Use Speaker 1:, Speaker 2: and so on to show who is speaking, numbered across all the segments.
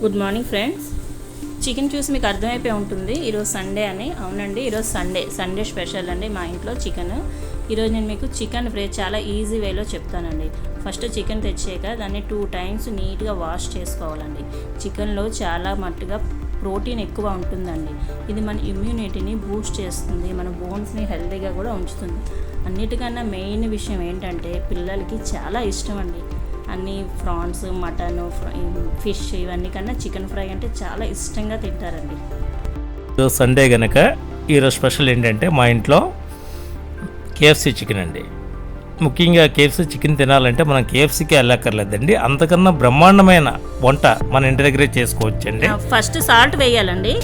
Speaker 1: Good morning friends. Chicken చూసి మీకు అర్థమైపోయి ఉంటుంది ఈరోజు సండే అని. అవునండి, ఈరోజు సండే స్పెషల్ అండి మా ఇంట్లో చికెన్. ఈరోజు నేను మీకు చికెన్ ఫ్రై చాలా ఈజీ వేలో చెప్తానండి. ఫస్ట్ చికెన్ తెచ్చాక దాన్ని 2 times నీట్గా వాష్ చేసుకోవాలండి. చికెన్లో చాలా మట్టుగా ప్రోటీన్ ఎక్కువ ఉంటుందండి. ఇది మన ఇమ్యూనిటీని బూస్ట్ చేస్తుంది, మన బోన్స్ని హెల్తీగా కూడా ఉంచుతుంది. అన్నిటికన్నా మెయిన్ విషయం ఏంటంటే పిల్లలకి చాలా ఇష్టం అండి. అన్నీ ప్రాన్స్, మటన్, ఫిష్ ఇవన్నీ కన్నా చికెన్ ఫ్రై అంటే చాలా ఇష్టంగా తింటారండి.
Speaker 2: ఈరోజు సండే కనుక ఈరోజు స్పెషల్ ఏంటంటే మా ఇంట్లో కేఎఫ్సీ చికెన్ అండి. ముఖ్యంగా కేఎఫ్సీ చికెన్ తినాలంటే మనం కేఎఫ్సీకి వెళ్ళక్కర్లేదండి. అంతకన్నా బ్రహ్మాండమైన వంట మన ఇంటి దగ్గరే చేసుకోవచ్చండి.
Speaker 1: ఫస్ట్ సాల్ట్ వేయాలండి,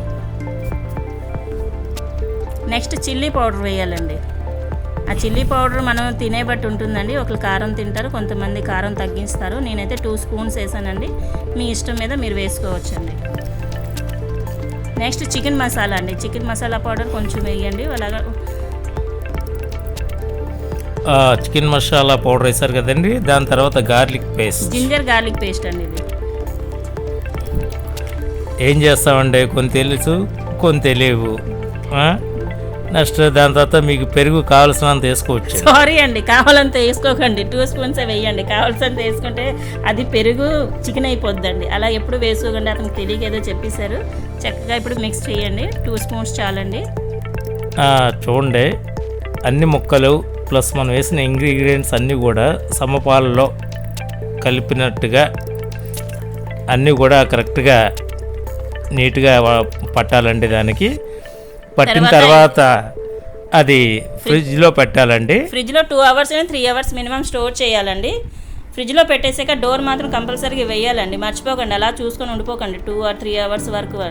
Speaker 1: నెక్స్ట్ చిల్లీ పౌడర్ వేయాలండి. ఆ చిల్లీ పౌడర్ మనం తినే బట్టి ఉంటుందండి. ఒకరు కారం తింటారు, కొంతమంది కారం తగ్గిస్తారు. నేనైతే 2 spoons వేసానండి, మీ ఇష్టం మీద మీరు వేసుకోవచ్చండి. నెక్స్ట్ చికెన్ మసాలా అండి. చికెన్ మసాలా పౌడర్ కొంచెం వేయండి. అలాగా
Speaker 2: చికెన్ మసాలా పౌడర్ వేసారు కదండి. దాని తర్వాత garlic paste,
Speaker 1: ginger garlic paste అండి. ఇది
Speaker 2: ఏం చేస్తామండి, కొన్ని తెలుసు కొన్ని తెలియవు. నెక్స్ట్ దాని తర్వాత మీకు పెరుగు కావాల్సినంత వేసుకోవచ్చు.
Speaker 1: సారీ అండి, కావాలంత వేసుకోకండి, 2 spoons వేయండి. కావాల్సినంత వేసుకుంటే అది పెరుగు చికెన్ అయిపోద్దండి. అలా ఎప్పుడు వేసుకోకండి. అతనికి తెలియక ఏదో చెప్పేశారు. చక్కగా ఇప్పుడు మిక్స్ చేయండి. 2 spoons చాలండి.
Speaker 2: చూడండి, అన్ని ముక్కలు ప్లస్ మనం వేసిన ఇంగ్రీడియంట్స్ అన్నీ కూడా సమపాలలో కలిపినట్టుగా అన్నీ కూడా కరెక్ట్గా నీట్గా పట్టాలండి. దానికి పట్టిన తర్వాత అది ఫ్రిడ్జ్లో పెట్టాలండి.
Speaker 1: ఫ్రిడ్జ్లో 2 hours and 3 hours minimum store చేయాలండి. ఫ్రిడ్జ్లో పెట్టేసాక డోర్ మాత్రం కంపల్సరీగా వేయాలండి. మర్చిపోకండి, అలా చూసుకొని ఉండిపోకండి 2 or 3 hours వరకు.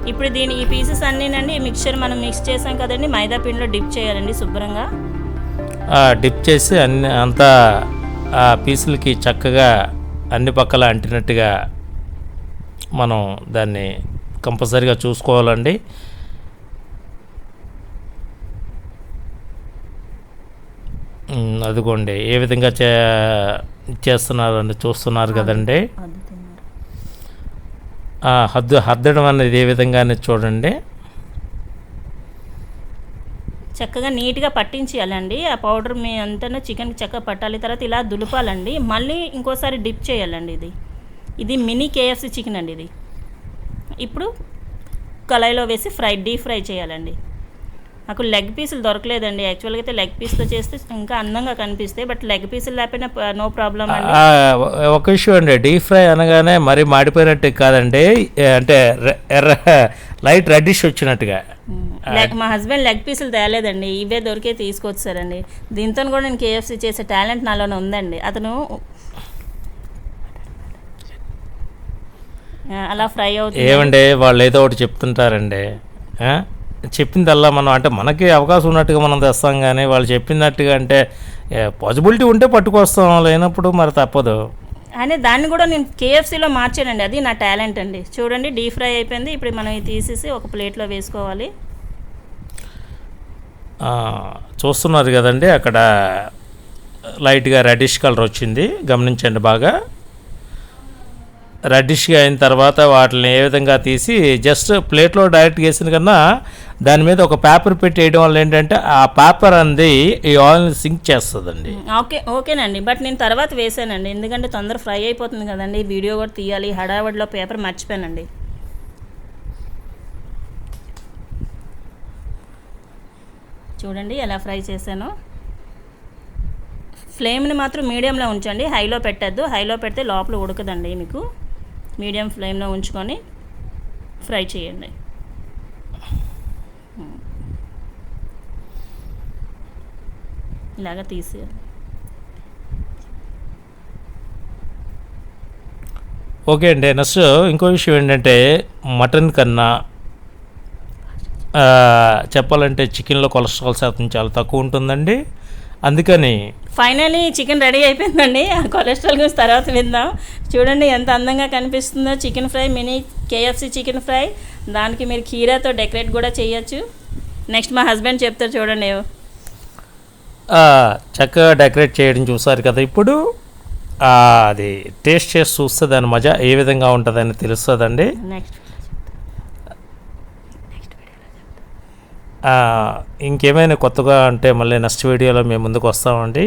Speaker 1: ఇప్పుడు ఈ పీసెస్ అన్నీనండి మిక్చర్ మనం మిక్స్ చేసాం కదండి, మైదా పిండిలో డిప్ చేయాలండి శుభ్రంగా.
Speaker 2: డిప్ చేసి అంతా ఆ పీసులకి చక్కగా అన్ని పక్కల అంటినట్టుగా మనం దాన్ని కంపల్సరీగా చూసుకోవాలండి. అదిగోండి ఏ విధంగా చేస్తున్నారండి, చూస్తున్నారు కదండి. హద్దడం అనేది ఏ విధంగా అనేది చూడండి.
Speaker 1: చక్కగా నీట్గా పట్టించేయాలండి. ఆ పౌడర్ మీ అంతా చికెన్కి చక్కగా పట్టాలి. తర్వాత ఇలా దులపాలండి, మళ్ళీ ఇంకోసారి డిప్ చేయాలండి. ఇది మినీ కేఎఫ్సీ చికెన్ అండి. ఇది ఇప్పుడు కళాయిలో వేసి డీప్ ఫ్రై చేయాలండి. నాకు లెగ్ పీసులు దొరకలేదండి. యాక్చువల్గా అయితే లెగ్ పీస్తో చేస్తే ఇంకా అందంగా కనిపిస్తాయి, బట్ లెగ్ పీసులు లేకపోయినా నో ప్రాబ్లం అండి.
Speaker 2: ఒక ఇష్యూ అండి, డీప్ ఫ్రై అనగానే మరీ మాడిపోయినట్టు కాదండి, అంటే లైట్ రెడ్డిష్ వచ్చినట్టుగా.
Speaker 1: మా హస్బెండ్ లెగ్ పీసులు తేలేదండి, ఇవే దొరికే తీసుకొచ్చారండి. దీంతో కూడా నేను కేఎఫ్సీ చేసే టాలెంట్ నాలోనే ఉందండి. అతను అలా ఫ్రై అవుతుంది.
Speaker 2: ఏమండి వాళ్ళు ఏదో ఒకటి చెప్తుంటారండి, చెప్పిందల్లా మనం అంటే మనకి అవకాశం ఉన్నట్టుగా మనం తెస్తాం, కానీ వాళ్ళు చెప్పినట్టుగా అంటే పాసిబిలిటీ ఉంటే పట్టుకొస్తాం, లేనప్పుడు మరి తప్పదు.
Speaker 1: అనే దాన్ని కూడా నేను కేఎఫ్సీలో మార్చానండి, అది నా టాలెంట్ అండి. చూడండి డీప్ ఫ్రై అయిపోయింది. ఇప్పుడు మనం ఇది తీసేసి ఒక ప్లేట్లో వేసుకోవాలి.
Speaker 2: చూస్తున్నారు కదండి, అక్కడ లైట్గా రెడ్డిష్ కలర్ వచ్చింది, గమనించండి బాగా. రెడ్డిష్గా అయిన తర్వాత వాటిని ఏ విధంగా తీసి జస్ట్ ప్లేట్లో డైరెక్ట్గా వేసిన కన్నా దాని మీద ఒక పేపర్ పెట్టి వేయడం వల్ల ఏంటంటే ఆ పేపర్ అనేది ఈ ఆయిల్ని సింక్ చేస్తుందండి.
Speaker 1: ఓకేనండి, బట్ నేను తర్వాత వేసానండి, ఎందుకంటే తొందర ఫ్రై అయిపోతుంది కదండి, వీడియో కూడా తీయాలి, హడావడిలో పేపర్ మర్చిపోయానండి. చూడండి ఎలా ఫ్రై చేశాను. ఫ్లేమ్ని మాత్రం మీడియంలో ఉంచండి, హైలో పెట్టద్దు. హైలో పెడితే లోపల ఉడకదండి మీకు. మీడియం ఫ్లేమ్లో ఉంచుకొని ఫ్రై చేయండి. ఇలాగ తీసి
Speaker 2: ఓకే అండి. నెక్స్ట్ ఇంకో విషయం ఏంటంటే మటన్ కన్నా చెప్పాలంటే చికెన్లో కొలెస్ట్రాల్ శాతం చాలా తక్కువ ఉంటుందండి. అందుకని
Speaker 1: ఫైనలీ చికెన్ రెడీ అయిపోయిందండి. ఆ కొలెస్ట్రాల్ గురించి తర్వాత విందాం. చూడండి ఎంత అందంగా కనిపిస్తుందో chicken fry, mini KFC chicken fry. దానికి మీరు కీరాతో డెకరేట్ కూడా చేయొచ్చు. నెక్స్ట్ మా హస్బెండ్ చెప్తారు చూడండి.
Speaker 2: చక్కగా డెకరేట్ చేయడం చూసారు కదా. ఇప్పుడు అది టేస్ట్ చేసి చూస్తే దాని మజా ఏ విధంగా ఉంటుందని తెలుస్తుందండి. ఇంకేమైనా కొత్తగా అంటే మళ్ళీ నెక్స్ట్ వీడియోలో మేము ముందుకు వస్తామండి.